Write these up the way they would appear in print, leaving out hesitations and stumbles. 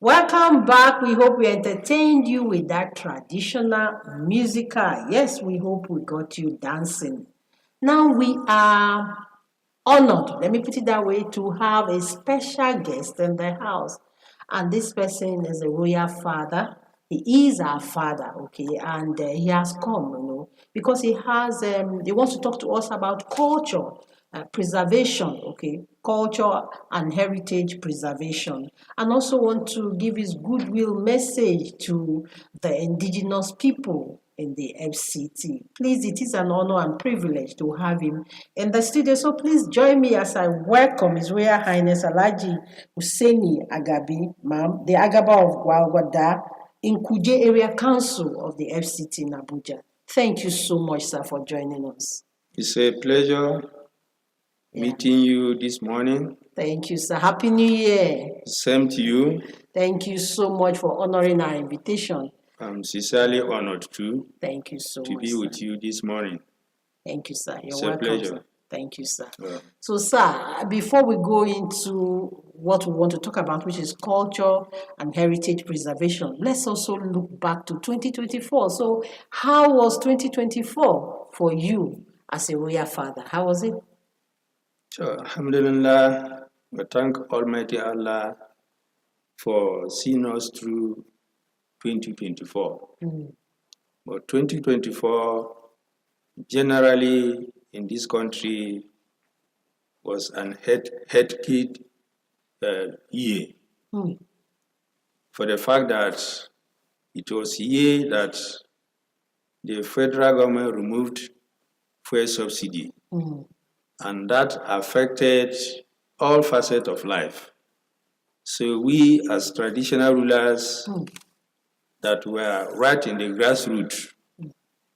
Welcome back. We hope we entertained you with that traditional musical. Yes, we hope we got you dancing. Now we are honored, let me put it that way, to have a special guest in the house. And this person is a royal father. He is our father, okay, and he has come, because he wants to talk to us about culture, preservation, okay, culture and heritage preservation, and also want to give his goodwill message to the indigenous people in the FCT. Please, it is an honor and privilege to have him in the studio. So please join me as I welcome His Royal Highness Alhaji Hussaini Agabi, ma'am, the Agaba of Gwalgwada in Kuje Area Council of the FCT in Abuja. Thank you so much, sir, for joining us. It's a pleasure meeting you this morning. Thank you, sir. Happy New Year. Same to you. Thank you so much for honoring our invitation. I'm sincerely honored too. Thank you so to much, be with sir. you this morning. Thank you, sir. You're It's welcome, a pleasure. sir. Thank you, sir. Yeah. So, sir, before we go into what we want to talk about, which is culture and heritage preservation, let's also look back to 2024. So, how was 2024 for you as a royal father? How was it? So, Alhamdulillah, we thank Almighty Allah for seeing us through 2024. But 2024, generally in this country, was an hectic year. For the fact that it was a year that the federal government removed fuel subsidy, and that affected all facets of life. So we as traditional rulers that were right in the grassroots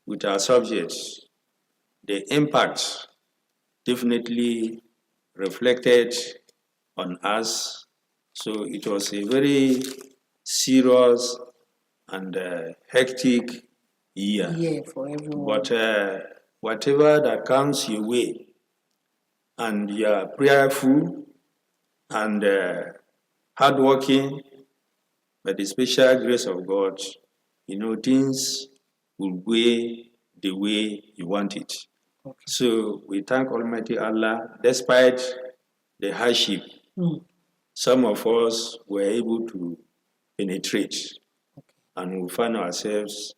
with our subjects, the impact definitely reflected on us. So it was a very serious and hectic year. Yeah, for everyone. But whatever that comes your way, and you are prayerful and hardworking, by the special grace of God, things will go the way you want it. Okay. So we thank Almighty Allah, despite the hardship, some of us were able to penetrate, and we find ourselves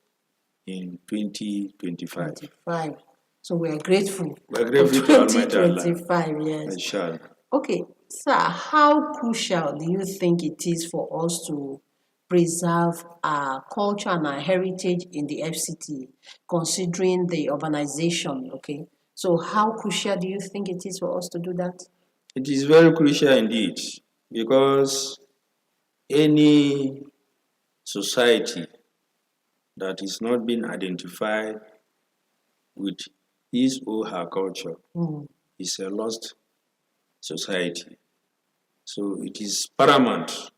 in 2025. 25. So we are grateful. We're grateful to Almighty Allah. 2025, yes. Inshallah. Okay, sir, how crucial do you think it is for us to preserve our culture and our heritage in the FCT, considering the urbanization, okay? So how crucial do you think it is for us to do that? It is very crucial indeed, because any society that is not being identified with his or her culture is a lost society. So it is paramount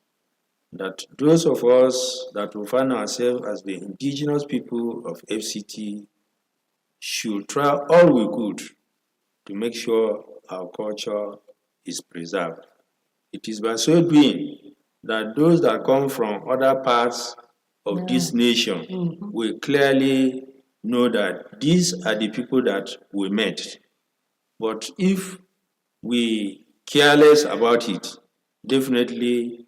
that those of us that will find ourselves as the indigenous people of FCT should try all we could to make sure our culture is preserved. It is by so doing that those that come from other parts of this nation will clearly know that these are the people that we met. But if we careless about it, definitely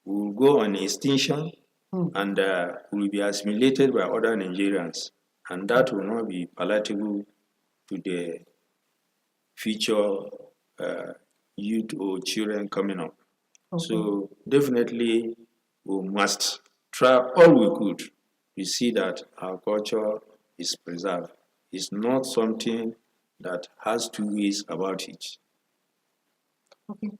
we will go on extinction and will be assimilated by other Nigerians, and that will not be palatable to the future youth or children coming up. Okay. So definitely we must try all we could to see that our culture is preserved. It's not something that has two ways about it. Okay.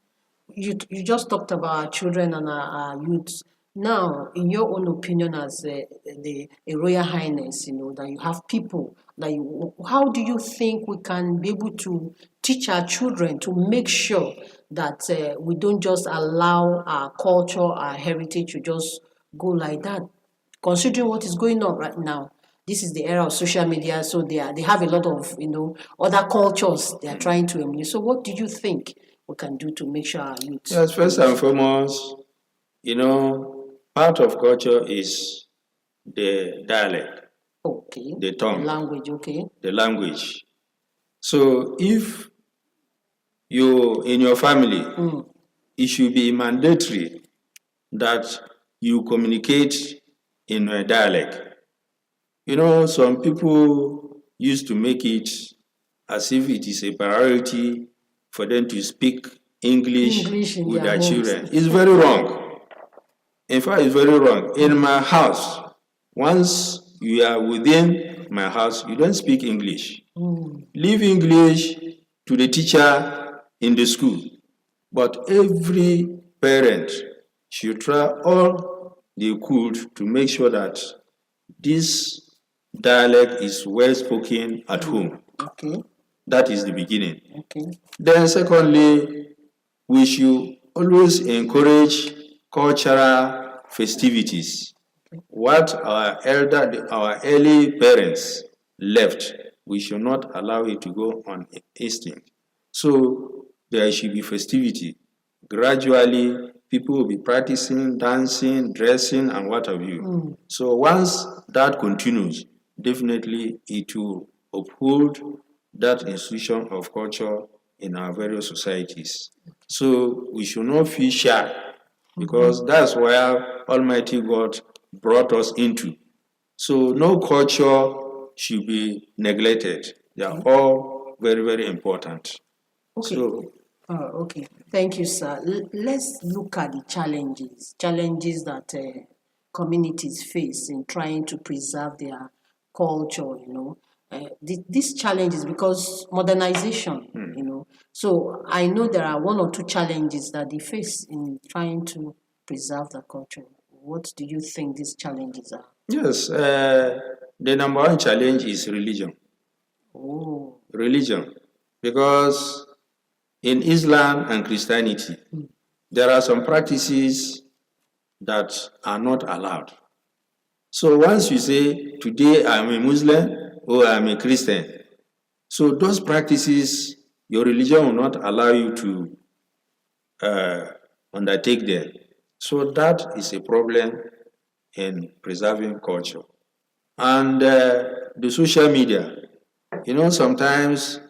You just talked about our children and our youths. Now, in your own opinion, as a Royal Highness, that you have people how do you think we can be able to teach our children to make sure that we don't just allow our culture, our heritage to just go like that? Considering what is going on right now, this is the era of social media, so they have a lot of other cultures they are trying to emulate. So, what do you think we can do to make sure our youth? Yes, first and foremost, Part of culture is the dialect, Okay. the tongue, Language, okay. the language. So if you in your family, it should be mandatory that you communicate in a dialect. You know, some people used to make it as if it is a priority for them to speak English English in with their their homes. children. It's very wrong. In fact, it's very wrong. In my house, once you are within my house, you don't speak English. Leave English to the teacher in the school. But every parent should try all they could to make sure that this dialect is well spoken at home. Okay. That is the beginning. Okay. Then secondly, we should always encourage cultural festivities. What our early parents left, we should not allow it to go on extinct. So there should be festivity. Gradually, people will be practicing, dancing, dressing, and what have you. So once that continues, definitely it will uphold that institution of culture in our various societies. So we should not feel shy because that's where Almighty God brought us into. So no culture should be neglected. They are all very, very important. Okay. So Okay. Thank you, sir. Let's look at the challenges that communities face in trying to preserve their culture, these challenges because modernization, So I know there are one or two challenges that they face in trying to preserve the culture. What do you think these challenges are? yes, the number one challenge is religion. Oh, Religion, because in Islam and Christianity, there are some practices that are not allowed. So once you say, today I'm a Muslim or I'm a Christian, so those practices, your religion will not allow you to undertake them. So that is a problem in preserving culture. And the social media, sometimes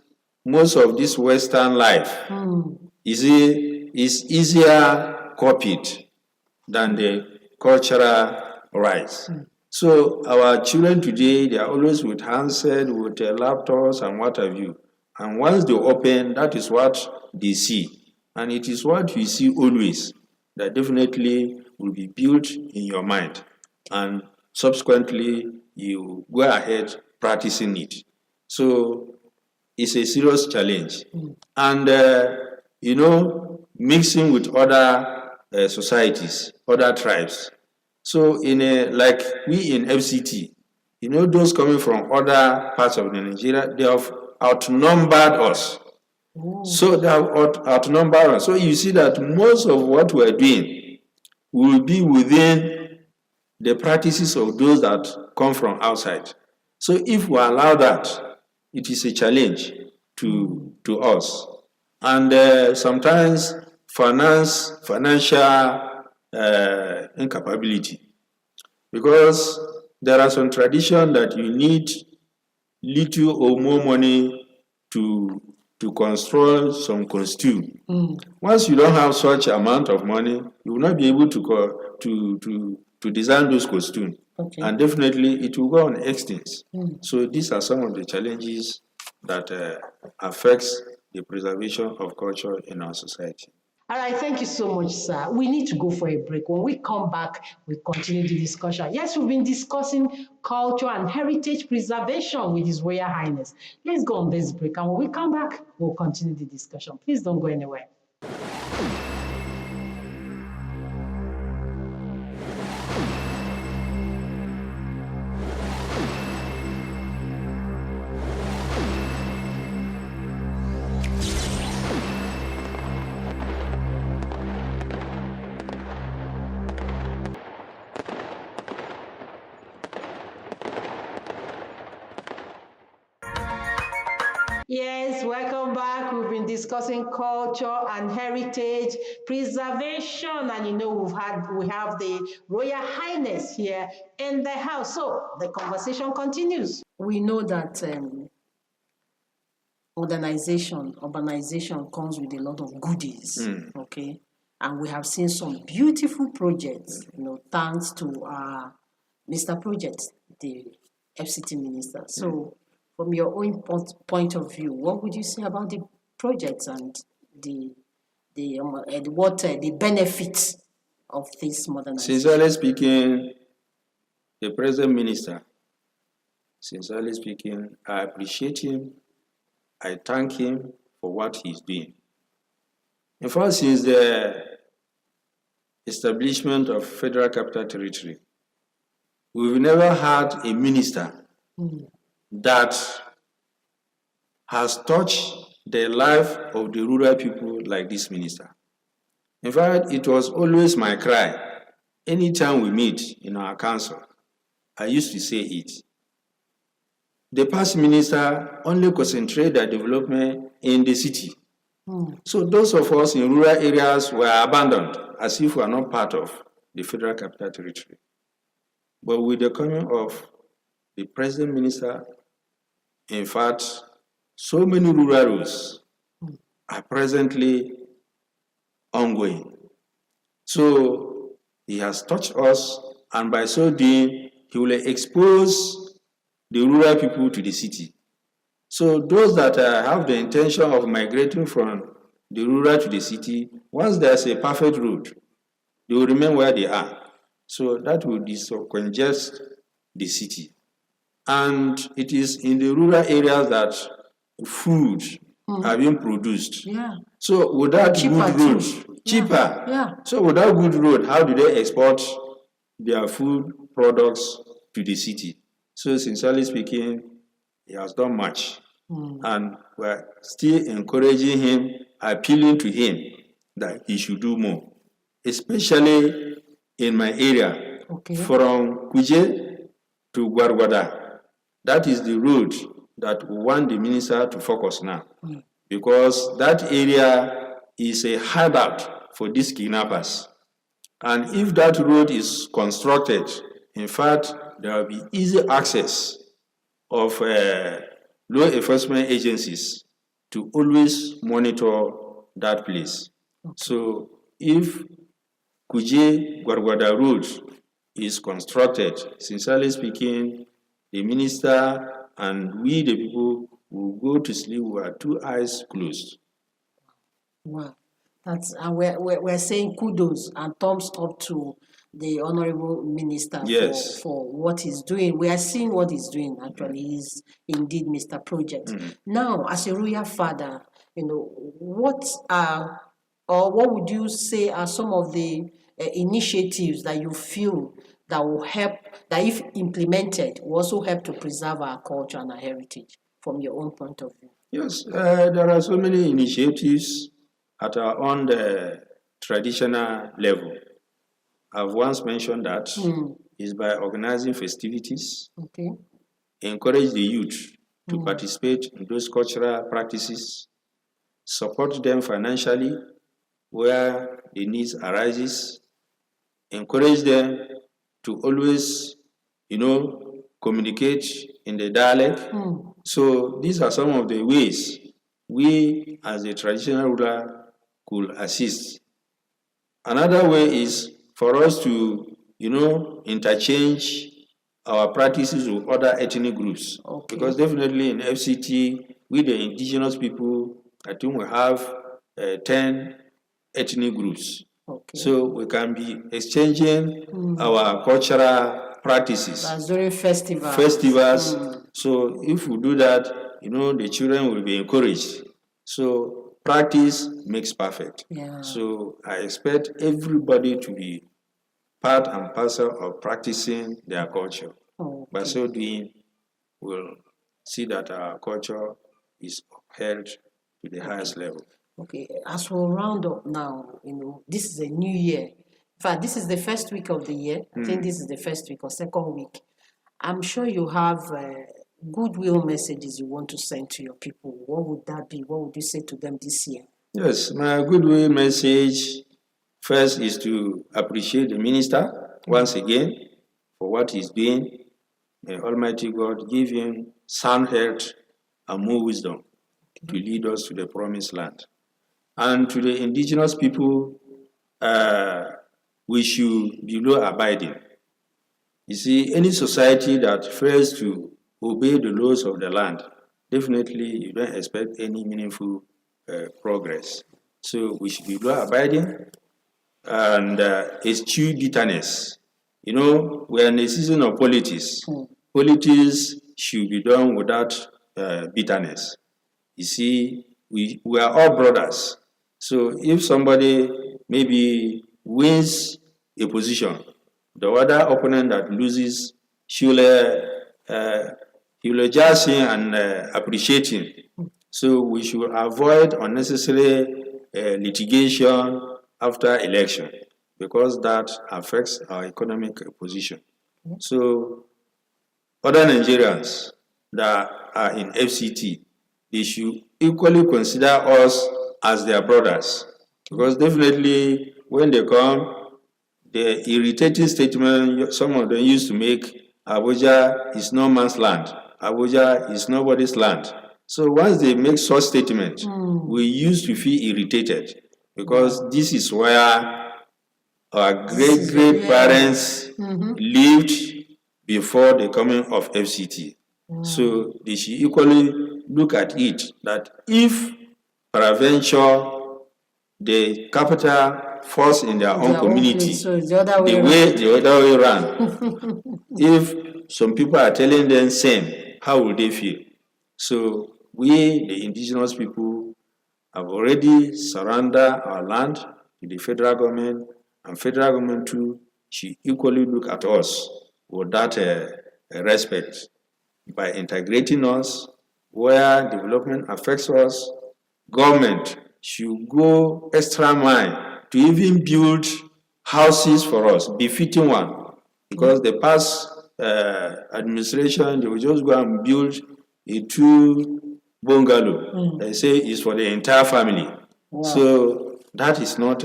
most of this Western life is easier copied than the cultural rights. So our children today, they are always with handset, with laptops and what have you. And once they open, that is what they see. And it is what you see always that definitely will be built in your mind. And subsequently, you go ahead practicing it. So it's a serious challenge. And, mixing with other societies, other tribes. So like we in FCT, those coming from other parts of Nigeria, they have outnumbered us. So they have outnumbered us. So you see that most of what we're doing will be within the practices of those that come from outside. So if we allow that, it is a challenge to us. And sometimes financial incapability, because there are some tradition that you need little or more money to construct some costume. Once you don't have such amount of money, you will not be able to design those costumes. okay. And definitely it will go on extinct. So these are some of the challenges that affects the preservation of culture in our society. All right, thank you so much, sir. We need to go for a break. When we come back, we continue the discussion. Yes, we've been discussing culture and heritage preservation with His Royal Highness. Let's go on this break, and when we come back, we'll continue the discussion. Please don't go anywhere. Yes, welcome back. We've been discussing culture and heritage preservation, and we have the Royal Highness here in the house. So the conversation continues. We know that urbanization comes with a lot of goodies, okay? And we have seen some beautiful projects, thanks to Mr. Project, the FCT minister. So from your own point of view, what would you say about the projects and the benefits of this modernization? Sincerely speaking, the present minister, sincerely speaking, I appreciate him. I thank him for what he's doing. In fact, since the establishment of Federal Capital Territory, we've never had a minister that has touched the life of the rural people like this minister. In fact, it was always my cry. Anytime we meet in our council, I used to say it. The past minister only concentrated the development in the city. So those of us in rural areas were abandoned as if we are not part of the Federal Capital Territory. But with the coming of the present minister, in fact, so many rural roads are presently ongoing. So he has touched us, and by so doing, he will expose the rural people to the city. So those that have the intention of migrating from the rural to the city, once there's a perfect road, they will remain where they are. So that will decongest the city. And it is in the rural areas that food are being produced. Yeah. So without good road, cheaper. Yeah. So without good road, how do they export their food products to the city? So sincerely speaking, he has done much. And we're still encouraging him, appealing to him that he should do more, especially in my area, from Kuje to Gwargwada. That is the road that we want the minister to focus now, because that area is a hideout for these kidnappers. And if that road is constructed, in fact, there will be easy access of law enforcement agencies to always monitor that place. So if Kuje Gwargwada Road is constructed, sincerely speaking, the minister and we, the people, will go to sleep with our two eyes closed. Wow. That's, and we're saying kudos and thumbs up to the honorable minister for what he's doing. We are seeing what he's doing, actually. He's indeed Mr. Project. Now, as a royal father, what would you say are some of the initiatives that you feel that will help, that if implemented, will also help to preserve our culture and our heritage from your own point of view? Yes, there are so many initiatives at our own traditional level. I've once mentioned that is by organizing festivities, encourage the youth to participate in those cultural practices, support them financially where the needs arises, encourage them to always, communicate in the dialect. So these are some of the ways we as a traditional ruler could assist. Another way is for us to, interchange our practices with other ethnic groups. Because definitely in FCT, we the indigenous people, I think we have 10 ethnic groups. So we can be exchanging our cultural practices. That's during festivals. So if we do that, the children will be encouraged. So practice makes perfect. Yeah. So I expect everybody to be part and parcel of practicing their culture. By so doing, we'll see that our culture is upheld to the highest level. Okay, as we'll round up now, this is a new year. In fact, this is the first week of the year. I think this is the first week or second week. I'm sure you have goodwill messages you want to send to your people, what would that be? What would you say to them this year? Yes, my goodwill message first is to appreciate the minister once again for what he's doing. May Almighty God give him sound health and more wisdom to lead us to the promised land. And to the indigenous people, we should be law abiding. You see, any society that fails to obey the laws of the land, definitely you don't expect any meaningful progress. So we should be law abiding and eschew bitterness. You know, we are in a season of politics. Politics should be done without bitterness. You see, we are all brothers. So if somebody maybe wins a position, the other opponent that loses should eulogize him and appreciate him. So we should avoid unnecessary litigation after election because that affects our economic position. So other Nigerians that are in FCT, they should equally consider us as their brothers because definitely when they come, the irritating statement some of them used to make, Abuja is no man's land, Abuja is nobody's land. So once they make such statements, we used to feel irritated because this is where our great parents lived before the coming of FCT. So they should equally look at it that if peradventure the capital falls in their own community, so the other way the other way around, if some people are telling them same, how will they feel? So we, the indigenous people, have already surrendered our land to the federal government, and federal government too should equally look at us with that respect by integrating us where development affects us. Government should go extra mile to even build houses for us, befitting one, because the past administration, they will just go and build a 2 bungalow. They say it's for the entire family. Wow. So that is not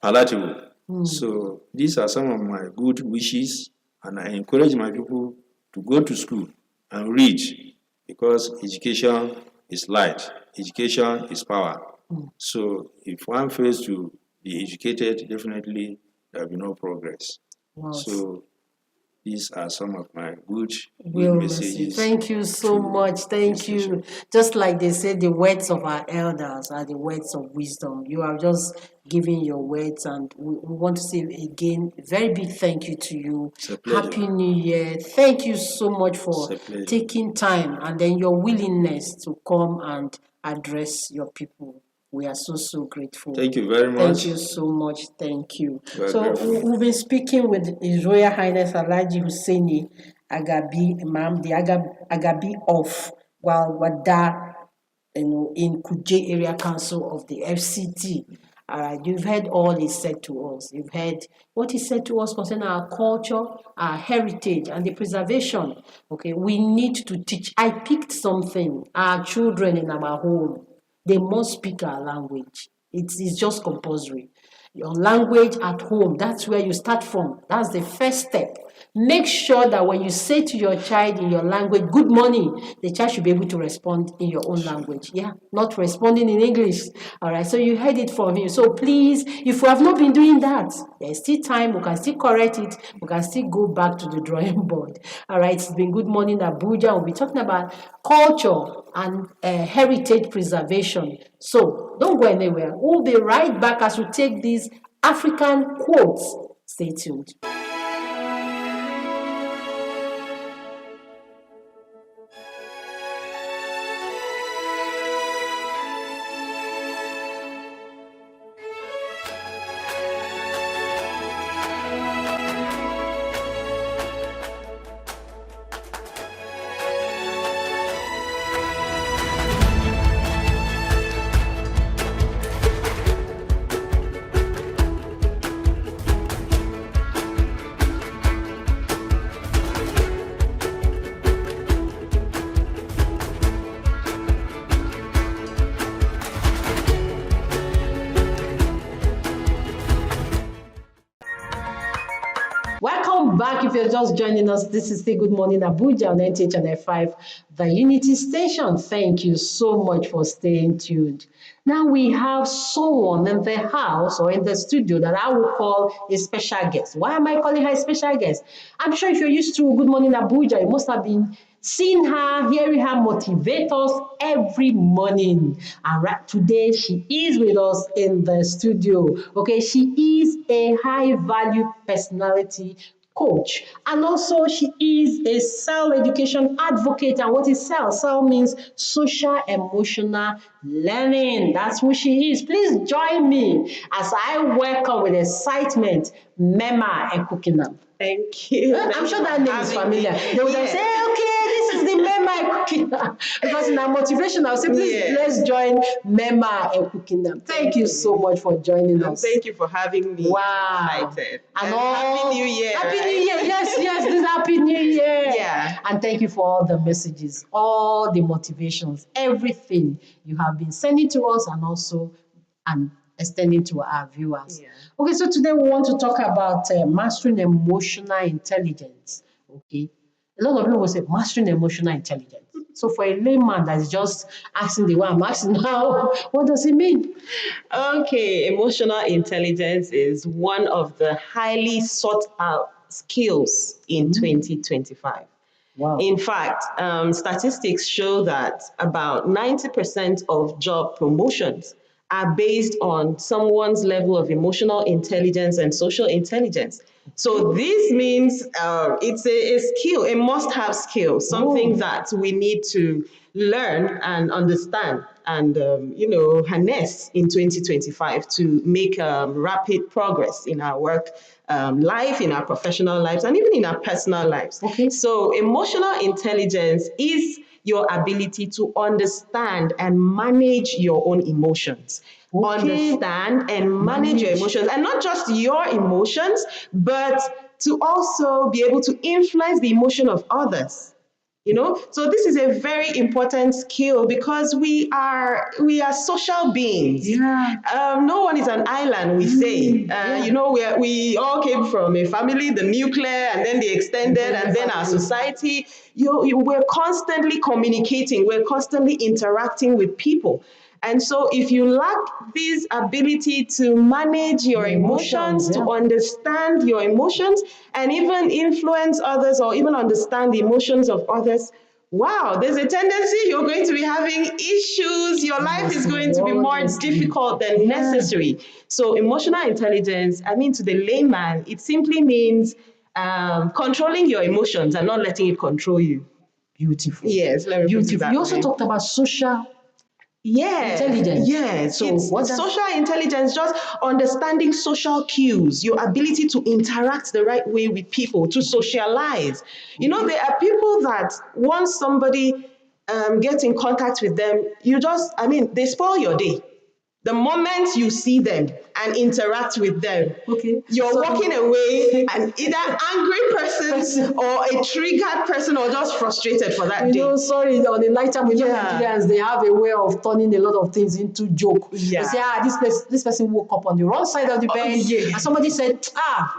palatable. So these are some of my good wishes, and I encourage my people to go to school and read, because education is light, education is power. So if one fails to be educated, definitely there will be no progress. Wow. So these are some of my good messages. Thank you so much. Thank you. Just like they say, the words of our elders are the words of wisdom. You are just giving your words, and we want to say again, very big thank you to you. Happy New Year. Thank you so much for taking time and then your willingness to come and address your people. We are so grateful. Thank you very much. Thank you so much. Thank you. We've been speaking with His Royal Highness Alhaji Hussaini Agabi, Imam, the Agabi of Walwada, in Kuje Area Council of the FCT. You've heard all he said to us. You've heard what he said to us concerning our culture, our heritage, and the preservation. Okay, we need to teach. I picked something. Our children in our home, they must speak our language. It's just compulsory. Your language at home, that's where you start from. That's the first step. Make sure that when you say to your child in your language, good morning, the child should be able to respond in your own language. Yeah, not responding in English. All right, so you heard it from him. So please, if we have not been doing that, there's still time. We can still correct it. We can still go back to the drawing board. All right, it's been Good Morning Abuja. We'll be talking about culture and heritage preservation. So don't go anywhere. We'll be right back as we take these African quotes. Stay tuned. Welcome back. If you're just joining us, this is the Good Morning Abuja on NTH and F5, the Unity Station. Thank you so much for staying tuned. Now we have someone in the house or in the studio that I will call a special guest. Why am I calling her a special guest? I'm sure if you're used to Good Morning Abuja, you must have been seeing her, hearing her motivate us every morning. And right today, she is with us in the studio. Okay, she is a high value personality coach, and also she is a cell education advocate. And what is cell? Cell means social emotional learning. That's who she is. Please join me as I welcome with excitement Mema Ekukinam. Thank you. I'm sure that name is familiar. They would say, okay, this is the Mema Ekukinam. Because in our motivation, I'll say, please, let's join Mema Ekukinam. Thank you so much for joining us. Thank you for having me. Wow. I'm excited. And Happy New Year. Happy New Year. Yes, this is Happy New Year. Yeah. And thank you for all the messages, all the motivations, everything you have been sending to us and extending to our viewers. Yeah. Okay, so today we want to talk about mastering emotional intelligence. Okay. A lot of people will say mastering emotional intelligence. So for a layman that is just asking the way I'm asking now, what does it mean? Okay, emotional intelligence is one of the highly sought out skills in 2025. Wow. In fact, statistics show that about 90% of job promotions are based on someone's level of emotional intelligence and social intelligence. So this means it's a skill, a must-have skill, something that we need to learn and understand and harness in 2025 to make rapid progress in our work life, in our professional lives, and even in our personal lives. Okay. So emotional intelligence is your ability to understand and manage your own emotions. Okay. Understand and manage your emotions, and not just your emotions, but to also be able to influence the emotion of others. So this is a very important skill because we are social beings. Yeah. No one is an island, we say. We all came from a family, the nuclear, and then the extended, and then our society. We're constantly communicating, we're constantly interacting with people. And so if you lack this ability to manage your emotions, to understand your emotions, and even influence others or even understand the emotions of others, wow, there's a tendency you're going to be having issues. Your life is going to be more difficult than necessary. So emotional intelligence, to the layman, it simply means controlling your emotions and not letting it control you. Beautiful. Yes, let me put it that You also way. talked about social intelligence. Yeah. So it's what social intelligence, just understanding social cues, your ability to interact the right way with people, to socialize. There are people that once somebody gets in contact with them, they spoil your day. The moment you see them and interact with them, you're walking away an either angry person or a triggered person or just frustrated for that day. Sorry, on the night time with Nigerians, they have a way of turning a lot of things into joke. Yeah. They say, this person woke up on the wrong side of the bed, and somebody said,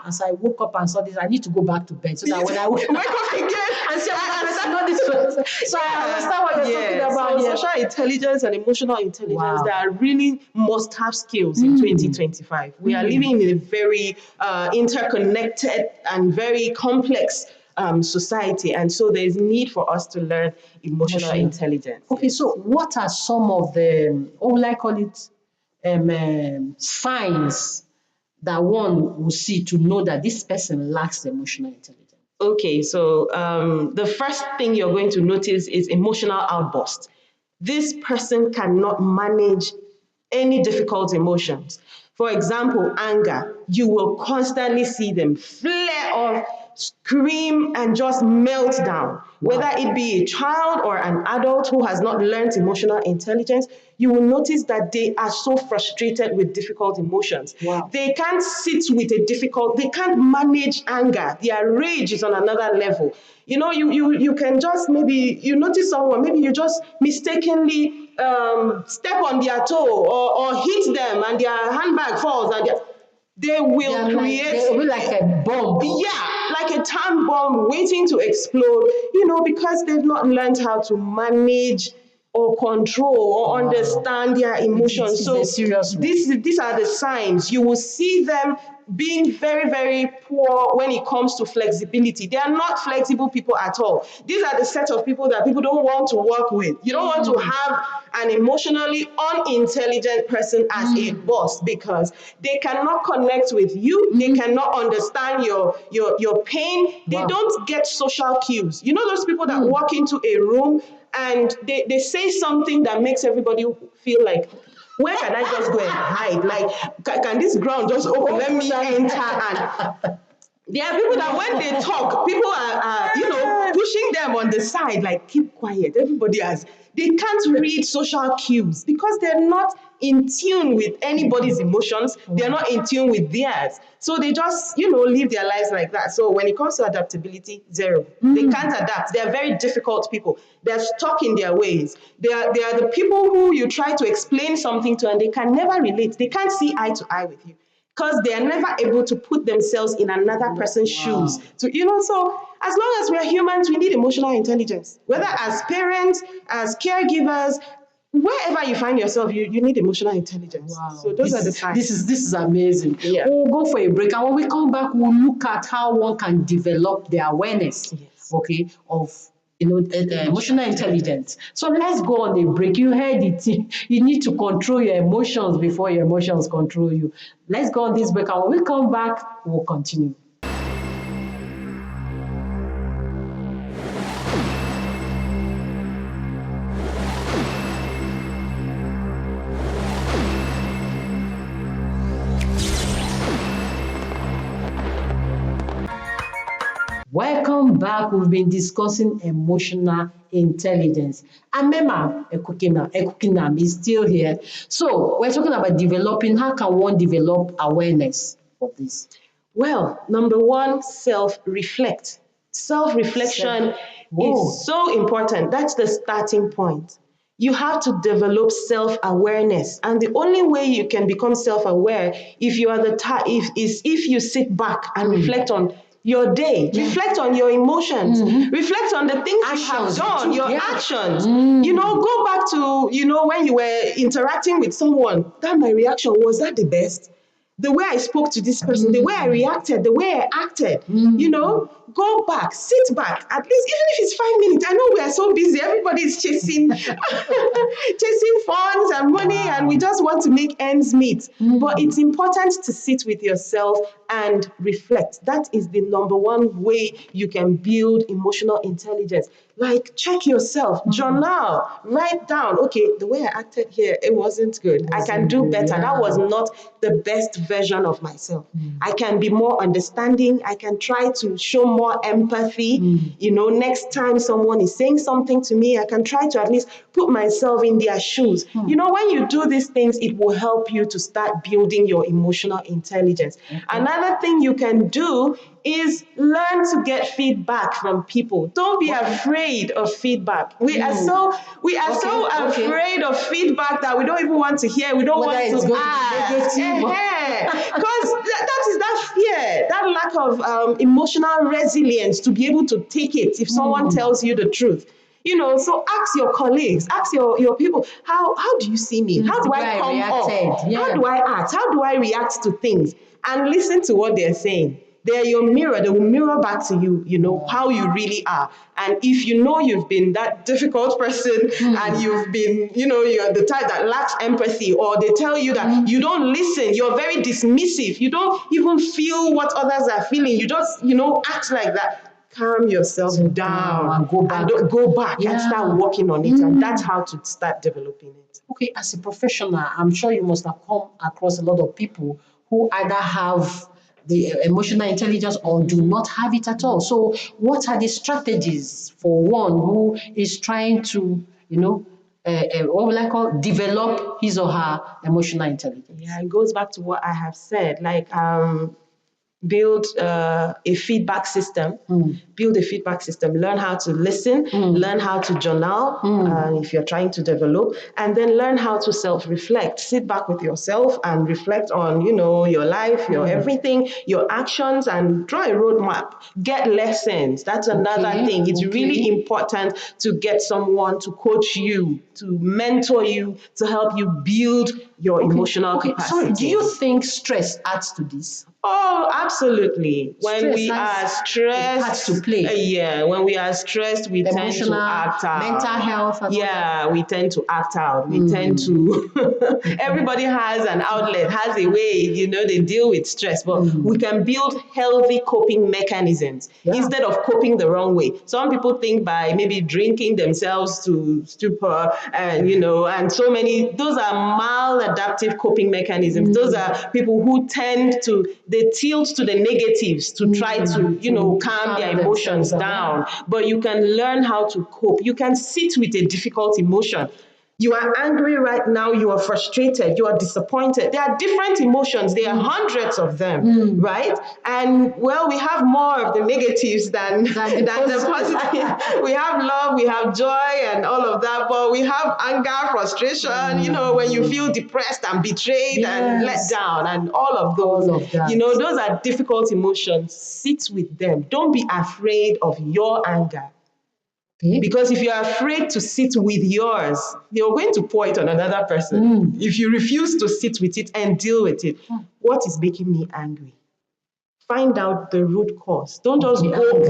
as I woke up and saw this, I need to go back to bed so that when I wake up again and see not this person. So I understand what you're talking about. So social intelligence and emotional intelligence, they are really must-have skills in 2025. We are living in a very interconnected and very complex society, and so there's need for us to learn emotional intelligence. Okay, so what are some of the, what will I call it, signs that one will see to know that this person lacks emotional intelligence? Okay, so the first thing you're going to notice is emotional outburst. This person cannot manage any difficult emotions. For example, anger. You will constantly see them flare off, scream, and just melt down. Whether it be a child or an adult who has not learned emotional intelligence, you will notice that they are so frustrated with difficult emotions. Wow. They can't sit with they can't manage anger. Their rage is on another level. You can just you notice someone, maybe you just mistakenly step on their toe or hit them and their handbag falls and they will They will be like a bomb. yeah, like a time bomb waiting to explode, because they've not learned how to manage or control or understand their emotions. It's So a serious one. these are the signs. You will see them being very, very poor when it comes to flexibility. They are not flexible people at all. These are the set of people that people don't want to work with. You don't want to have an emotionally unintelligent person as a boss, because they cannot connect with you. They cannot understand your pain. They don't get social cues. You know those people that walk into a room and they say something that makes everybody feel like, where can I just go and hide? Like, can this ground just open? Let me enter. And there are people that when they talk, people are pushing them on the side, like, keep quiet. They can't read social cues because they're not in tune with anybody's emotions. They're not in tune with theirs. So they just, live their lives like that. So when it comes to adaptability, zero. They can't adapt. They're very difficult people. They're stuck in their ways. They are the people who you try to explain something to and they can never relate. They can't see eye to eye with you, because they are never able to put themselves in another person's shoes. So as long as we're humans, we need emotional intelligence. Whether as parents, as caregivers, wherever you find yourself, you need emotional intelligence. Wow. So those are the signs. This is amazing. Yeah. We'll go for a break, and when we come back, we'll look at how one can develop the awareness, okay, of emotional intelligence. So let's go on a break. You heard it. You need to control your emotions before your emotions control you. Let's go on this break, and when we come back, we'll continue. Welcome back. We've been discussing emotional intelligence. Amema Ekukinam is still here. So we're talking about developing. How can one develop awareness of this? Well, number one, self-reflect. Self-reflection is so important. That's the starting point. You have to develop self-awareness. And the only way you can become self-aware if you are if you sit back and reflect on your day, reflect on your emotions, reflect on the things you have done, your actions. Go back to, when you were interacting with someone, that my reaction, was that the best? The way I spoke to this person, the way I reacted, the way I acted, go back, sit back, at least, even if it's 5 minutes. I know we are so busy, everybody's chasing, chasing funds and money, and we just want to make ends meet. But it's important to sit with yourself and reflect. That is the number one way you can build emotional intelligence. Like, check yourself, journal, write down, okay, the way I acted here, it wasn't good. I can do better. That was not the best version of myself. I can be more understanding. I can try to show more empathy. Next time someone is saying something to me, I can try to at least put myself in their shoes. When you do these things, it will help you to start building your emotional intelligence. Another thing you can do is learn to get feedback from people. Don't be afraid of feedback. We are so afraid of feedback that we don't even want to hear. We don't want to ask. Because that is that fear, that lack of emotional resilience to be able to take it if someone tells you the truth. So ask your colleagues, ask your people, how do you see me? How do I come up? How do I act? How do I react to things? And listen to what they're saying. They're your mirror. They will mirror back to you, how you really are. And if you've been that difficult person and you've been, you're the type that lacks empathy, or they tell you that you don't listen, you're very dismissive, you don't even feel what others are feeling, you just, act like that. Calm yourself down and go back and start working on it. And that's how to start developing it. Okay, as a professional, I'm sure you must have come across a lot of people who either have the emotional intelligence or do not have it at all. So what are the strategies for one who is trying to, what will I call, develop his or her emotional intelligence? Yeah, it goes back to what I have said. Like, build a feedback system, learn how to listen, learn how to journal if you're trying to develop, and then learn how to self-reflect. Sit back with yourself and reflect on, your life, your everything, your actions, and draw a roadmap. Get lessons. That's another thing. It's really important to get someone to coach you, to mentor you, to help you build your emotional capacity. Sorry, do you think stress adds to this? Oh, absolutely. When we are stressed, has to play. when we are stressed, we tend to act out. Mental health. We tend to act out. We tend to. Everybody has an outlet, has a way, they deal with stress. But we can build healthy coping mechanisms instead of coping the wrong way. Some people think by maybe drinking themselves to stupor, and so many. Those are maladaptive coping mechanisms. Those are people who tend to. They tilt to the negatives to try to, calm their emotions down. But you can learn how to cope. You can sit with a difficult emotion. You are angry right now, you are frustrated, you are disappointed. There are different emotions, there are hundreds of them, right? And we have more of the negatives than the positive. We have love, we have joy and all of that, but we have anger, frustration, when you feel depressed and betrayed and let down and all of those. Those are difficult emotions. Sit with them. Don't be afraid of your anger. Because if you're afraid to sit with yours, you're going to pour it on another person. If you refuse to sit with it and deal with it, what is making me angry? Find out the root cause. Don't just go,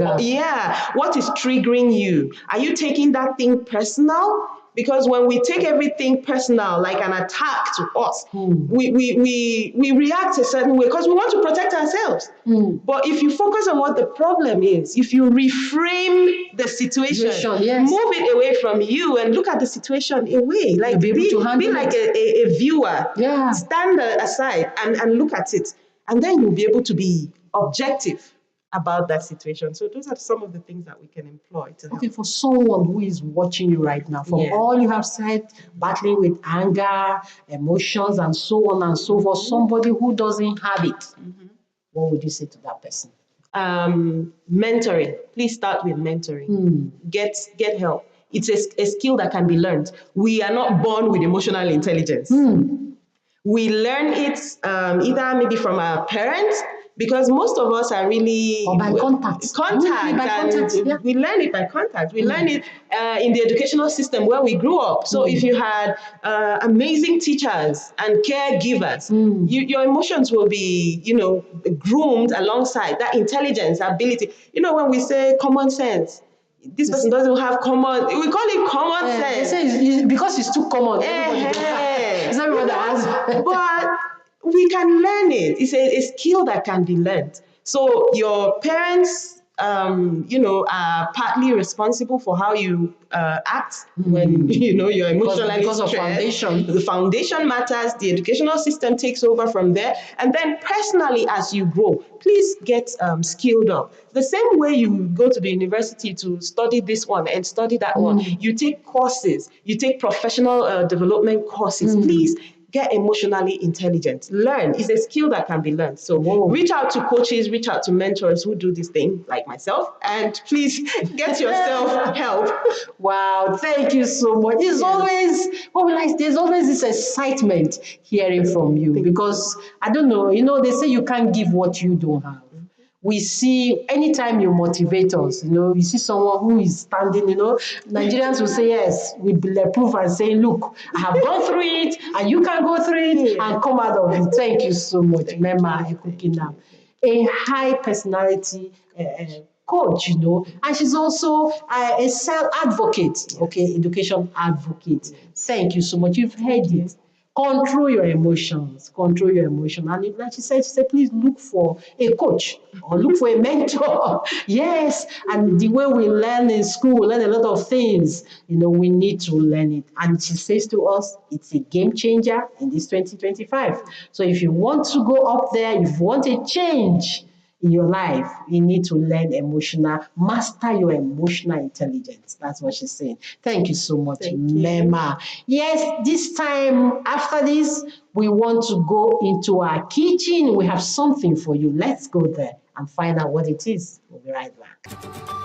what is triggering you? Are you taking that thing personal? Because when we take everything personal, like an attack to us, we react a certain way because we want to protect ourselves. But if you focus on what the problem is, if you reframe the situation, move it away from you and look at the situation away, like be like a viewer, stand aside and look at it, and then you'll be able to be objective about that situation. So those are some of the things that we can employ to help. Okay, for someone who is watching you right now, from all you have said, battling with anger, emotions, and so on and so forth, somebody who doesn't have it, what would you say to that person? Mentoring. Please start with mentoring. Get help. It's a skill that can be learned. We are not born with emotional intelligence. We learn it either maybe from our parents, because most of us are really by contact. We learn it by contact. We learn it in the educational system where we grew up. So if you had amazing teachers and caregivers, your emotions will be, groomed alongside that intelligence, ability. When we say common sense, this person doesn't have common. We call it common sense. They say because it's too common. It's everybody that has. But we can learn it. It's a skill that can be learned. So your parents, are partly responsible for how you act when, you're emotionally because of foundation. The foundation matters. The educational system takes over from there. And then personally, as you grow, please get skilled up. The same way you go to the university to study this one and study that one, you take courses, you take professional development courses. Please get emotionally intelligent. Learn. It's a skill that can be learned. So reach out to coaches, reach out to mentors who do this thing, like myself, and please get yourself help. Wow, thank you so much. It's always, there's always this excitement hearing from you, because, I don't know, they say you can't give what you don't have. We see, anytime you motivate us, you see someone who is standing, Nigerians will say, yes, we bulletproof and say, look, I have gone through it and you can go through it and come out of it. Thank you so much, Mema Ekukinam. A high personality coach, and she's also a self-advocate, education advocate. Thank you so much. You've heard it. Control your emotions. And like she said, please look for a coach or look for a mentor. Yes. And the way we learn in school, we learn a lot of things. We need to learn it. And she says to us, it's a game changer in this 2025. So if you want to go up there, if you want a change in your life, you need to master your emotional intelligence. That's what she's saying. Thank you so much, Mema. Yes, this time after this, we want to go into our kitchen. We have something for you. Let's go there and find out what it is. We'll be right back.